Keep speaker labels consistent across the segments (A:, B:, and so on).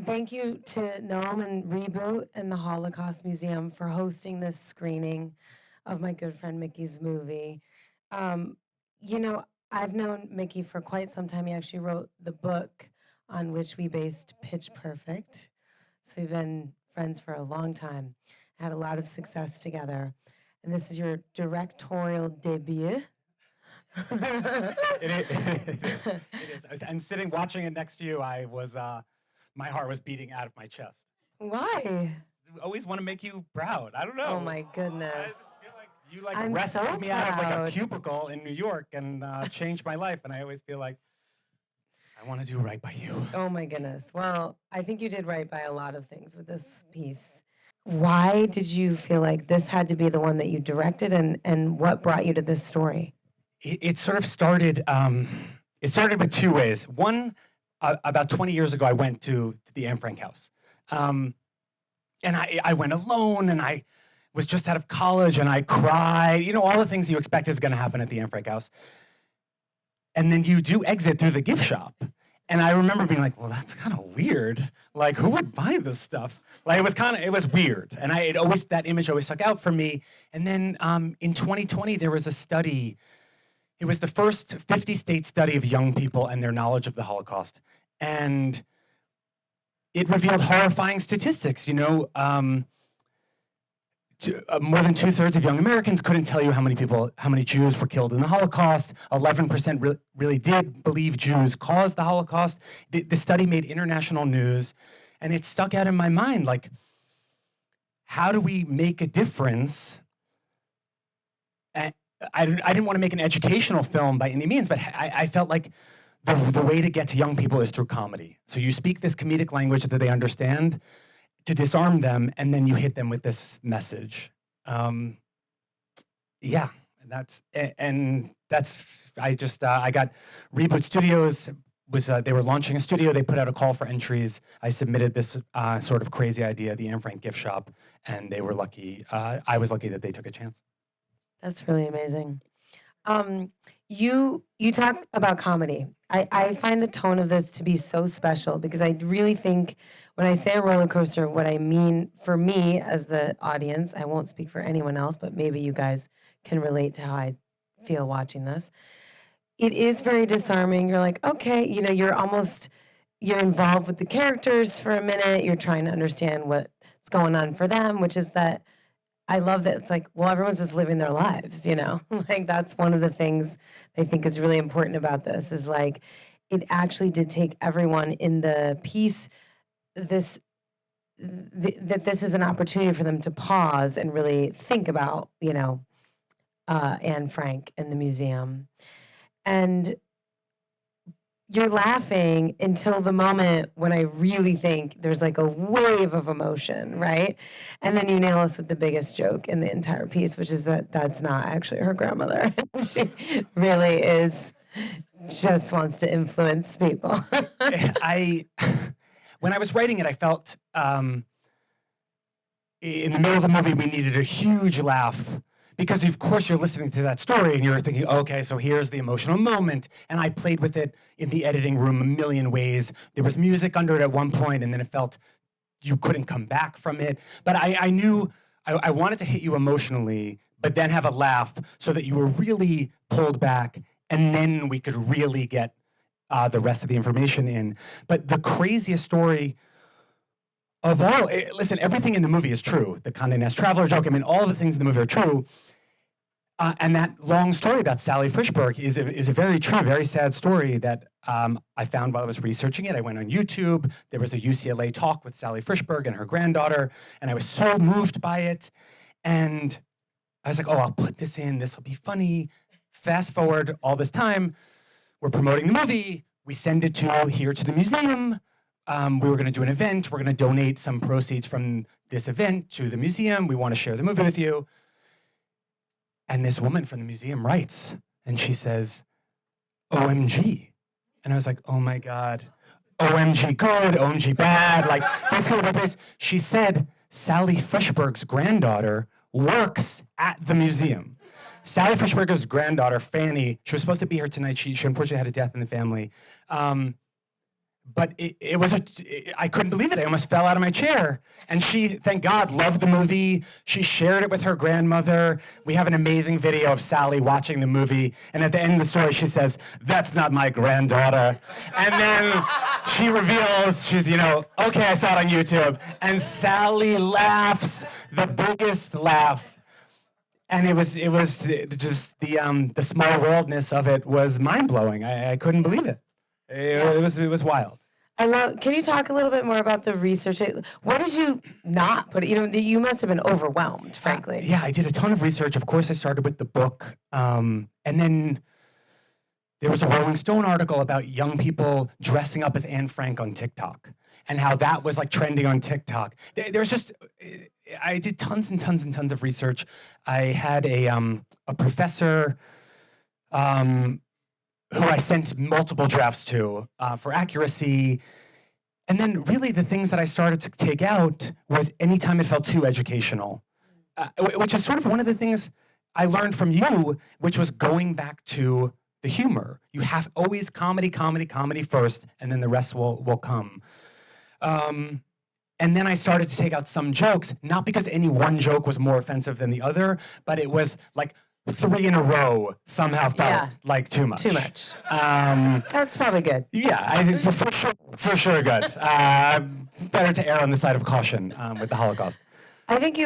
A: thank you to Noam and Reboot and the Holocaust Museum for hosting this screening of my good friend Mickey's movie. Um, you know, I've known Mickey for quite some time. He actually wrote the book on which we based Pitch Perfect. So we've been friends for a long time, had a lot of success together. And this is your directorial debut.
B: It is. And sitting, watching it next to you, I was, my heart was beating out of my chest.
A: Why?
B: I always want to make you proud. I don't know.
A: Oh my goodness.
B: I just feel like you
A: I'm
B: rescued
A: so
B: me out of like a
A: proud.
B: cubicle in New York and changed my life. And I always feel like I want to do right by you.
A: Oh my goodness. Well, I think you did right by a lot of things with this piece. Why did you feel like this had to be the one that you directed, and what brought you to this story?
B: It sort of started, it started with two ways. One, about 20 years ago, I went to the Anne Frank house. And I went alone, and I was just out of college, and I cried. You know, all the things you expect is going to happen at the Anne Frank house. And then you do exit through the gift shop. And I remember being like, well, that's kind of weird. Like, who would buy this stuff? Like, it was weird. And that image always stuck out for me. And then in 2020, there was a study. It was the first 50-state study of young people and their knowledge of the Holocaust. And it revealed horrifying statistics. You know, more than 2/3 of young Americans couldn't tell you how many Jews were killed in the Holocaust. 11% really did believe Jews caused the Holocaust. The study made international news, and it stuck out in my mind, like, how do we make a difference? And I didn't want to make an educational film by any means, but I felt like the way to get to young people is through comedy. So you speak this comedic language that they understand, to disarm them, and then you hit them with this message. Yeah, I got Reboot Studios, they were launching a studio, they put out a call for entries. I submitted this sort of crazy idea, the Anne Frank gift shop, and they were lucky, I was lucky that they took a chance.
A: That's really amazing. You talk about comedy. I find the tone of this to be so special because I really think when I say a roller coaster, what I mean for me as the audience, I won't speak for anyone else, but maybe you guys can relate to how I feel watching this. It is very disarming. You're like, okay, you know, you're involved with the characters for a minute. You're trying to understand what's going on for them, which is that I love that it's like, well, everyone's just living their lives, you know? Like, that's one of the things I think is really important about this, is like, it actually did take everyone in the piece, that this is an opportunity for them to pause and really think about, you know, Anne Frank and the museum. And you're laughing until the moment when I really think there's like a wave of emotion, right? And then you nail us with the biggest joke in the entire piece, which is that that's not actually her grandmother. She really just wants to influence people.
B: When I was writing it, I felt in the middle of the movie, we needed a huge laugh. Because of course you're listening to that story and you're thinking, okay, so here's the emotional moment. And I played with it in the editing room a million ways. There was music under it at one point, and then it felt you couldn't come back from it. But I knew I wanted to hit you emotionally, but then have a laugh so that you were really pulled back, and then we could really get the rest of the information in. But the craziest story of all, listen, everything in the movie is true. The Condé Nast Traveler joke, I mean, all the things in the movie are true. And that long story about Sally Frischberg is a very true, very sad story that I found while I was researching it. I went on YouTube. There was a UCLA talk with Sally Frischberg and her granddaughter, and I was so moved by it. And I was like, oh, I'll put this in. This will be funny. Fast forward all this time. We're promoting the movie. We send it here to the museum. We were going to do an event. We're going to donate some proceeds from this event to the museum. We want to share the movie with you. And this woman from the museum writes, and she says, OMG. And I was like, oh my God. OMG good, OMG bad. Like, this kind of place. She said, Sally Frischberg's granddaughter works at the museum. Sally Frischberg's granddaughter, Fanny, she was supposed to be here tonight. She unfortunately had a death in the family. but I couldn't believe it. I almost fell out of my chair. And she, thank God, loved the movie. She shared it with her grandmother. We have an amazing video of Sally watching the movie. And at the end of the story, she says, "That's not my granddaughter." And then she reveals, she's, okay, I saw it on YouTube. And Sally laughs, the biggest laugh. And it was just the small worldness of it was mind-blowing. I couldn't believe it. It was wild.
A: Can you talk a little bit more about the research? What did you not put? You must have been overwhelmed, frankly.
B: Yeah, I did a ton of research. Of course, I started with the book. And then there was a Rolling Stone article about young people dressing up as Anne Frank on TikTok and how that was like trending on TikTok. I did tons and tons and tons of research. I had a professor who I sent multiple drafts to for accuracy. And then really the things that I started to take out was anytime it felt too educational, which is sort of one of the things I learned from you, which was going back to the humor. You have always comedy first, and then the rest will come. And then I started to take out some jokes, not because any one joke was more offensive than the other, but it was like 3 in a row somehow felt like too much.
A: Too much. That's probably good.
B: Yeah, I think for sure good. Better to err on the side of caution with the Holocaust.
A: I think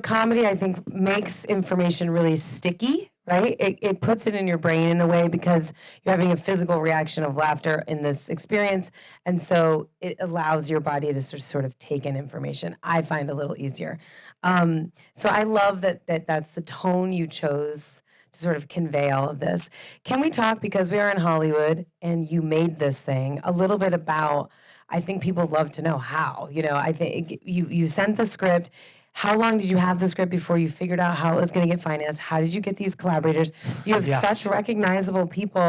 A: comedy, I think, makes information really sticky, right? It puts it in your brain in a way because you're having a physical reaction of laughter in this experience. And so it allows your body to sort of take in information. I find a little easier. So I love that's the tone you chose to sort of convey all of this. Can we talk, because we are in Hollywood and you made this thing, a little bit about, I think people love to know how. I think you sent the script. How long did you have the script before you figured out how it was going to get financed? How did you get these collaborators? You have such recognizable people.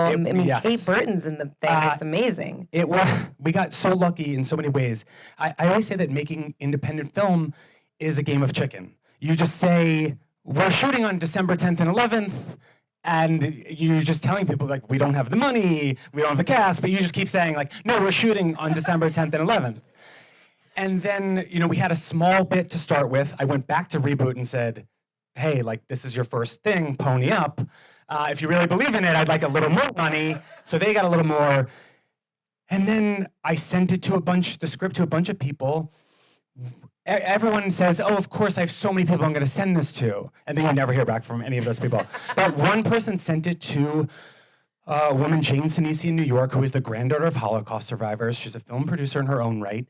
A: Kate Burton's in the thing. It's amazing.
B: We got so lucky in so many ways. I always say that making independent film is a game of chicken. You just say, we're shooting on December 10th and 11th, and you're just telling people, like, we don't have the money, we don't have the cast, but you just keep saying, like, no, we're shooting on December 10th and 11th. And then, we had a small bit to start with. I went back to Reboot and said, hey, like, this is your first thing, pony up. If you really believe in it, I'd like a little more money. So they got a little more. And then I sent it to the script to a bunch of people. Everyone says, oh, of course, I have so many people I'm going to send this to. And then you never hear back from any of those people. But one person sent it to a woman, Jane Sinisi in New York, who is the granddaughter of Holocaust survivors. She's a film producer in her own right.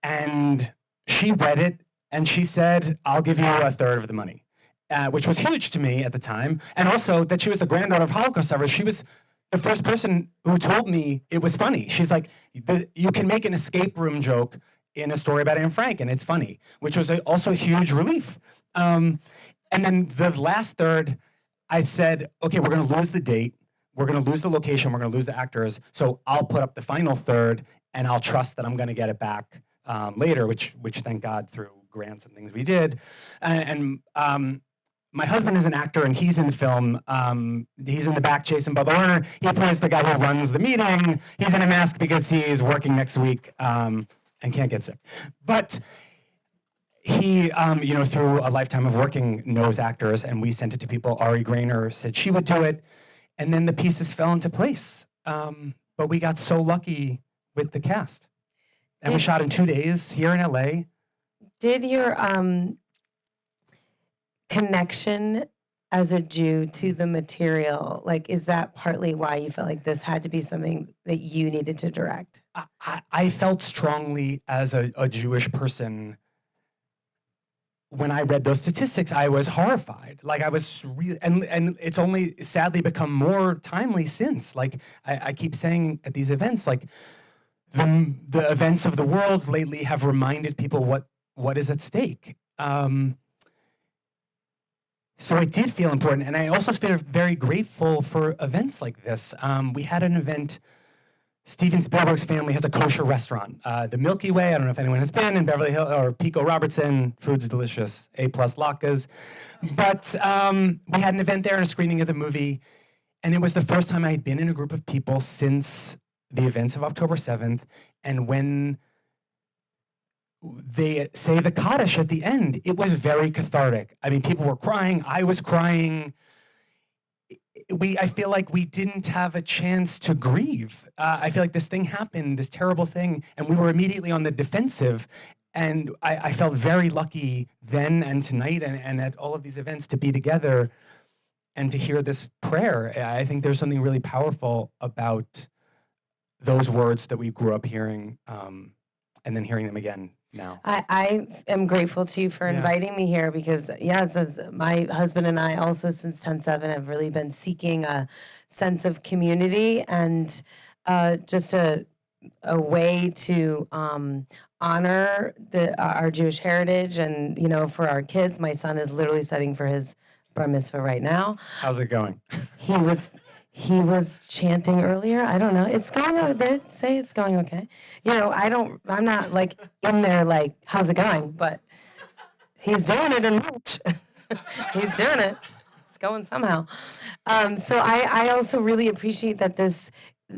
B: And she read it, and she said, I'll give you a third of the money, which was huge to me at the time. And also that she was the granddaughter of Holocaust survivors. She was the first person who told me it was funny. She's like, you can make an escape room joke in a story about Anne Frank, and it's funny, which was also a huge relief. And then the last third, I said, okay, we're going to lose the date. We're going to lose the location. We're going to lose the actors. So I'll put up the final third, and I'll trust that I'm going to get it back later, which thank God through grants and things we did. And my husband is an actor, and he's in the film. He's in the back, Jason Butler. He plays the guy who runs the meeting. He's in a mask because he's working next week and can't get sick. But he, through a lifetime of working, knows actors, and we sent it to people. Ari Grainer said she would do it, and then the pieces fell into place. But we got so lucky with the cast. And we shot in 2 days here in LA.
A: Did your connection as a Jew to the material, is that partly why you felt like this had to be something that you needed to direct?
B: I felt strongly as a Jewish person. When I read those statistics, I was horrified. I was really, and it's only sadly become more timely since. I keep saying at these events, the events of the world lately have reminded people what is at stake. So it did feel important, and I also feel very grateful for events like this. We had an event. Steven Spielberg's family has a kosher restaurant, the Milky Way. I don't know if anyone has been in Beverly Hills, or Pico Robertson. Food's delicious, A+ latkes. But we had an event there and a screening of the movie, and it was the first time I had been in a group of people since the events of October 7th, and when they say the Kaddish at the end, it was very cathartic. I mean, people were crying. I was crying. I feel like we didn't have a chance to grieve. I feel like this thing happened, this terrible thing, and we were immediately on the defensive. And I felt very lucky then and tonight and at all of these events to be together and to hear this prayer. I think there's something really powerful about those words that we grew up hearing and then hearing them again now.
A: I am grateful to you for inviting me here because, yes, as my husband and I also since 10/7 have really been seeking a sense of community and just a way to honor our Jewish heritage. And, you know, for our kids, my son is literally studying for his bar mitzvah right now.
B: How's it going?
A: He was chanting earlier. I don't know. It's going okay. Say it's going okay. You know, I'm not like in there like, how's it going? But he's doing it in March. He's doing it. It's going somehow. So I also really appreciate that this,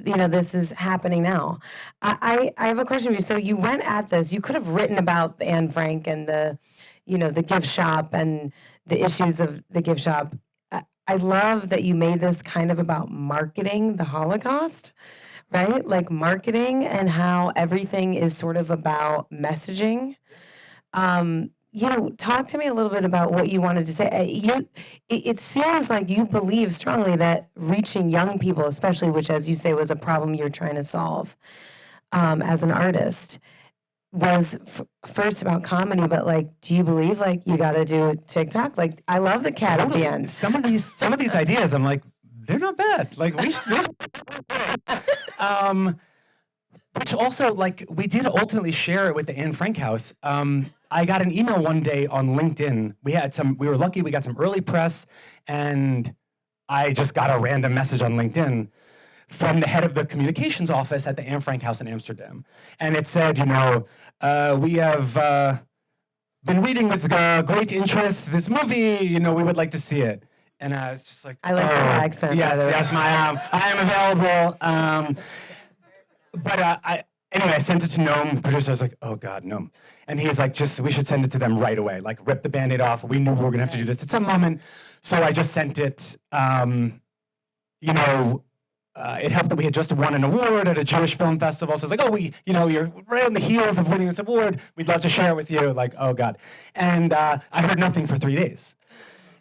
A: you know, this is happening now. I have a question for you. So you went at this, you could have written about Anne Frank and the, you know, the gift shop and the issues of the gift shop. I love that you made this kind of about marketing the Holocaust, right? Like marketing and how everything is sort of about messaging. You know, talk to me a little bit about what you wanted to say. It seems like you believe strongly that reaching young people, especially, which, as you say, was a problem you're trying to solve as an artist, was first about comedy, but like, do you believe like you got to do TikTok? Like, I love the cat at the end.
B: Some of these ideas, I'm like, they're not bad. Like we should. Which also, like, we did ultimately share it with the Anne Frank House. I got an email one day on LinkedIn. We were lucky. We got some early press, and I just got a random message on LinkedIn from the head of the communications office at the Anne Frank House in Amsterdam. And it said, you know, we have been reading with great interest this movie, you know, we would like to see it. And I was just like,
A: I like your accent.
B: Yes, I am available. Anyway, I sent it to Noam. Producer was like, oh God, Noam. And he's like, we should send it to them right away. Like, rip the Band-Aid off. We knew we were gonna have to do this at some moment. So I just sent it, you know, it helped that we had just won an award at a Jewish film festival. So it's like, oh, you're right on the heels of winning this award. We'd love to share it with you. Like, oh God. And I heard nothing for 3 days.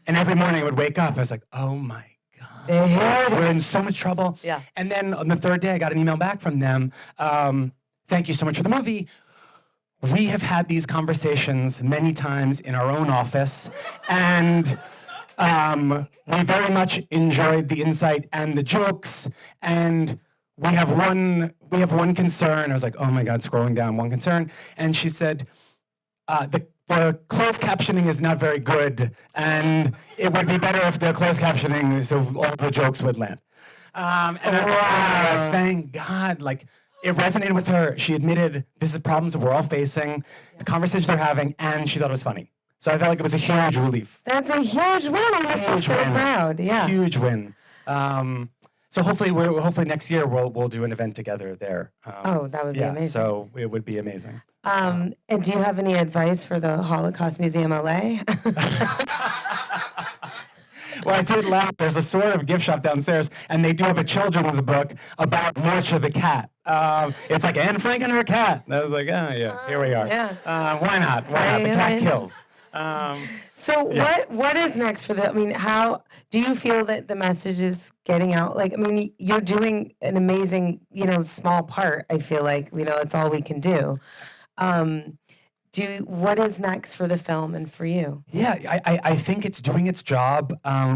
B: And every morning I would wake up, I was like, oh my God, we're in so much trouble.
A: Yeah.
B: And then on the third day, I got an email back from them. Thank you so much for the movie. We have had these conversations many times in our own office. And we very much enjoyed the insight and the jokes, and we have one concern. I was like, oh my God, scrolling down, one concern. And she said, the closed captioning is not very good, and it would be better if the closed captioning, so all the jokes would land. And I was like, thank God. Like, it resonated with her. She admitted this is problems that we're all facing, the conversations they're having, and she thought it was funny. So I felt like it was a huge relief.
A: That's a huge win. I must be so proud. Yeah.
B: Huge win. So hopefully next year we'll do an event together there.
A: That would be amazing.
B: So it would be amazing.
A: And do you have any advice for the Holocaust Museum LA?
B: Well, I did laugh. There's a sort of gift shop downstairs, and they do have a children's book about Morcha the cat. It's like Anne Frank and her cat. And I was like, oh yeah, here we are.
A: Yeah.
B: Why not? Why not? The cat kills.
A: What is next for the? I mean, how do you feel that the message is getting out? Like, I mean, you're doing an amazing, you know, small part. I feel like, you know, it's all we can do. What is next for the film and for you?
B: Yeah, I think it's doing its job.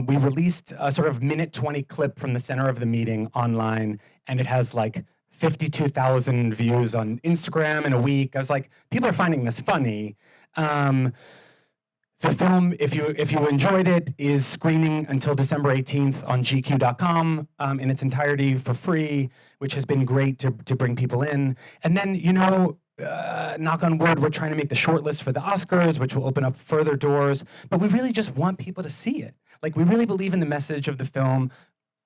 B: We released a sort of minute 20 clip from the center of the meeting online, and it has like 52,000 views on Instagram in a week. I was like, people are finding this funny. The film, if you enjoyed it, is screening until December 18th on GQ.com in its entirety for free, which has been great to bring people in. And then, you know, knock on wood, we're trying to make the shortlist for the Oscars, which will open up further doors. But we really just want people to see it. Like, we really believe in the message of the film.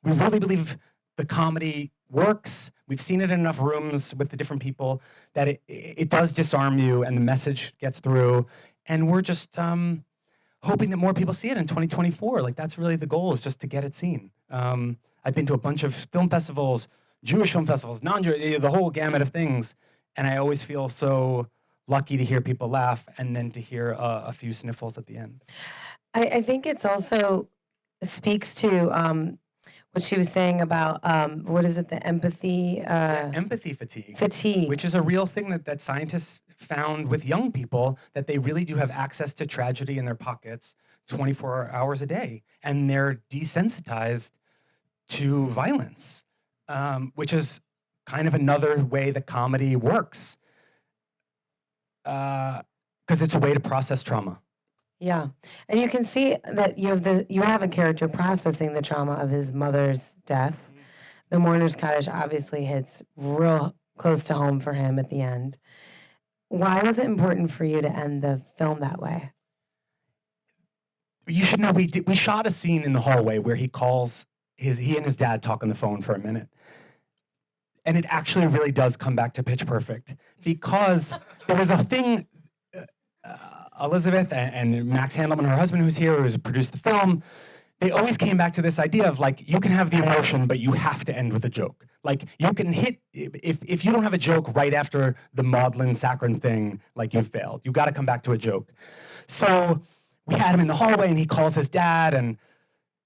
B: We really believe the comedy works. We've seen it in enough rooms with the different people that it does disarm you and the message gets through. And we're just hoping that more people see it in 2024. Like, that's really the goal, is just to get it seen. I've been to a bunch of film festivals, Jewish film festivals, non-Jewish, the whole gamut of things. And I always feel so lucky to hear people laugh and then to hear a few sniffles at the end.
A: I think it's also speaks to what she was saying about, what is it, the empathy?
B: Empathy fatigue.
A: Fatigue.
B: Which is a real thing that scientists found with young people, that they really do have access to tragedy in their pockets 24 hours a day. And they're desensitized to violence, which is kind of another way that comedy works. Because it's a way to process trauma.
A: Yeah, and you can see that you have a character processing the trauma of his mother's death. The mourner's cottage obviously hits real close to home for him at the end. Why was it important for you to end the film that way?
B: You should know we shot a scene in the hallway where he and his dad talk on the phone for a minute. And it actually really does come back to Pitch Perfect, because there was a thing, Elizabeth and Max Handelman, her husband who's here, who's produced the film, they always came back to this idea of, like, you can have the emotion, but you have to end with a joke. Like, you can hit, if you don't have a joke right after the Maudlin Saccharin thing, like, you've failed. You got to come back to a joke. So we had him in the hallway, and he calls his dad, and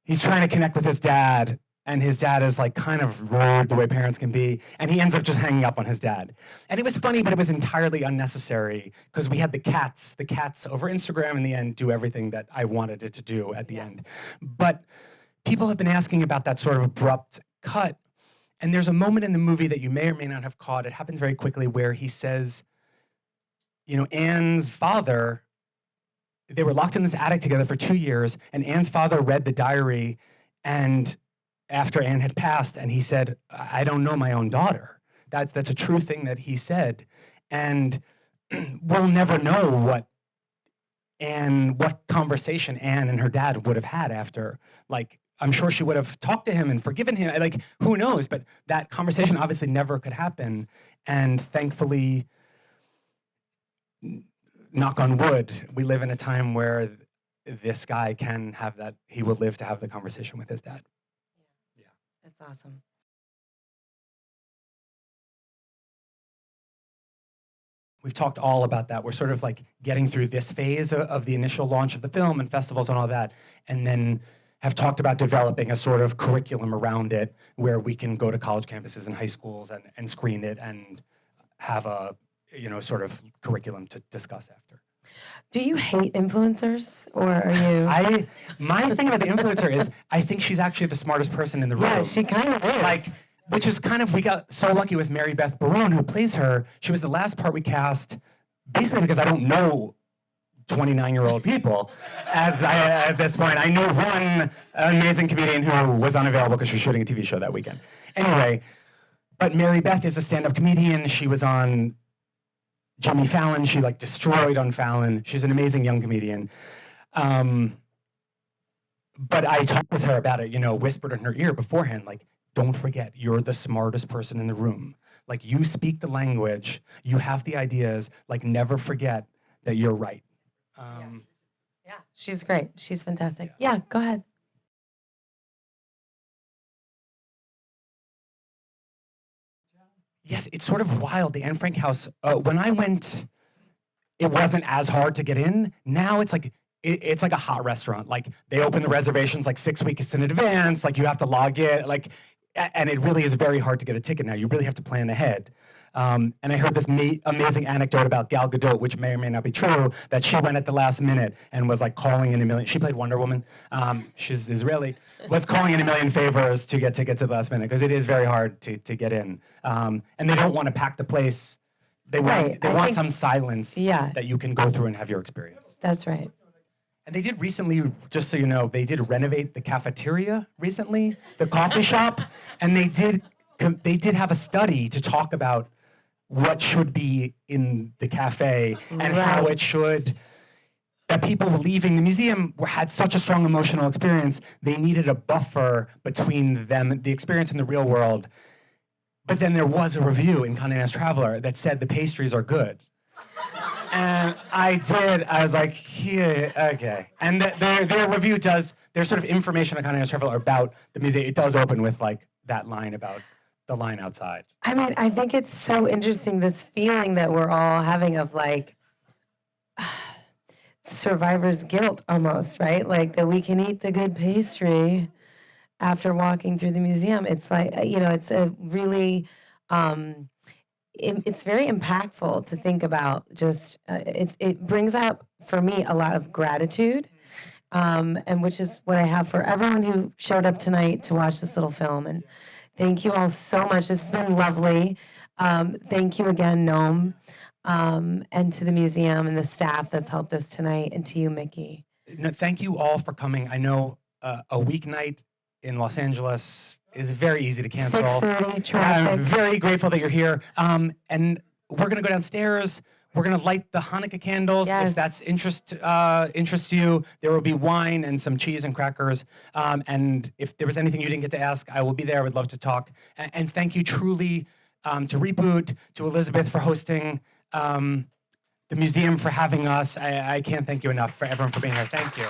B: he's trying to connect with his dad, and his dad is, like, kind of rude the way parents can be, and he ends up just hanging up on his dad. And it was funny, but it was entirely unnecessary, because we had the cats over Instagram in the end do everything that I wanted it to do at the end. But people have been asking about that sort of abrupt cut, and there's a moment in the movie that you may or may not have caught, it happens very quickly, where he says, you know, Anne's father, they were locked in this attic together for 2 years, and Anne's father read the diary, and after Anne had passed, and he said, I don't know my own daughter. That's a true thing that he said. And we'll never know what conversation Anne and her dad would have had after. Like, I'm sure she would have talked to him and forgiven him. Like, who knows? But that conversation obviously never could happen. And thankfully, knock on wood, we live in a time where this guy can have that, he will live to have the conversation with his dad.
A: That's awesome.
B: We've talked all about that. We're sort of like getting through this phase of the initial launch of the film and festivals and all that, and then have talked about developing a sort of curriculum around it where we can go to college campuses and high schools and screen it and have a, you know, sort of curriculum to discuss after.
A: Do you hate influencers, or are you?
B: My thing about the influencer is I think she's actually the smartest person in the room.
A: Yeah, she kind of is.
B: Like, which is kind of, we got so lucky with Mary Beth Barone, who plays her. She was the last part we cast, basically because I don't know 29-year-old people at this point. I knew one amazing comedian who was unavailable because she was shooting a TV show that weekend. Anyway, but Mary Beth is a stand-up comedian. She was on Jimmy Fallon. She, like, destroyed on Fallon. She's an amazing young comedian. But I talked with her about it, you know, whispered in her ear beforehand, like, don't forget, you're the smartest person in the room. Like, you speak the language, you have the ideas, like, never forget that you're right.
A: Yeah, she's great. She's fantastic. Yeah, go ahead.
B: Yes, it's sort of wild, the Anne Frank house. When I went, it wasn't as hard to get in. Now it's like a hot restaurant. Like, they open the reservations like 6 weeks in advance. Like, you have to log in. Like, and it really is very hard to get a ticket now. You really have to plan ahead. And I heard this amazing anecdote about Gal Gadot, which may or may not be true, that she went at the last minute and was, like, calling in a million. She played Wonder Woman. She's Israeli. Was calling in a million favors to get tickets at the last minute, because it is very hard to get in. And they don't want to pack the place. They want some silence that you can go through and have your experience.
A: That's right.
B: And they did recently, just so you know, they did renovate the cafeteria recently, the coffee shop, and they did have a study to talk about what should be in the cafe and how it should, that people leaving the museum had such a strong emotional experience, they needed a buffer between them, the experience in the real world, But then there was a review in Condé Nast Traveler that said the pastries are good. And I was like, yeah, okay. And their review does, there's sort of information on Condé Nast Traveler about the museum. It does open with like that line about the line outside.
A: I mean, I think it's so interesting, this feeling that we're all having of like survivor's guilt almost, right? Like that we can eat the good pastry after walking through the museum. It's like, it's a really, it's very impactful to think about. Just it brings up for me a lot of gratitude, and which is what I have for everyone who showed up tonight to watch this little film. And thank you all so much. This has been lovely. Thank you again, Noam, and to the museum and the staff that's helped us tonight, and to you, Mickey.
B: No, thank you all for coming. I know a weeknight in Los Angeles is very easy to cancel.
A: 6:30 traffic.
B: I'm very grateful that you're here. And we're gonna go downstairs. We're gonna light the Hanukkah candles.
A: Yes.
B: If that's interests you, there will be wine and some cheese and crackers. And if there was anything you didn't get to ask, I will be there. I would love to talk. And thank you truly to Reboot, to Elizabeth for hosting, the museum for having us. I can't thank you enough for everyone for being here. Thank you.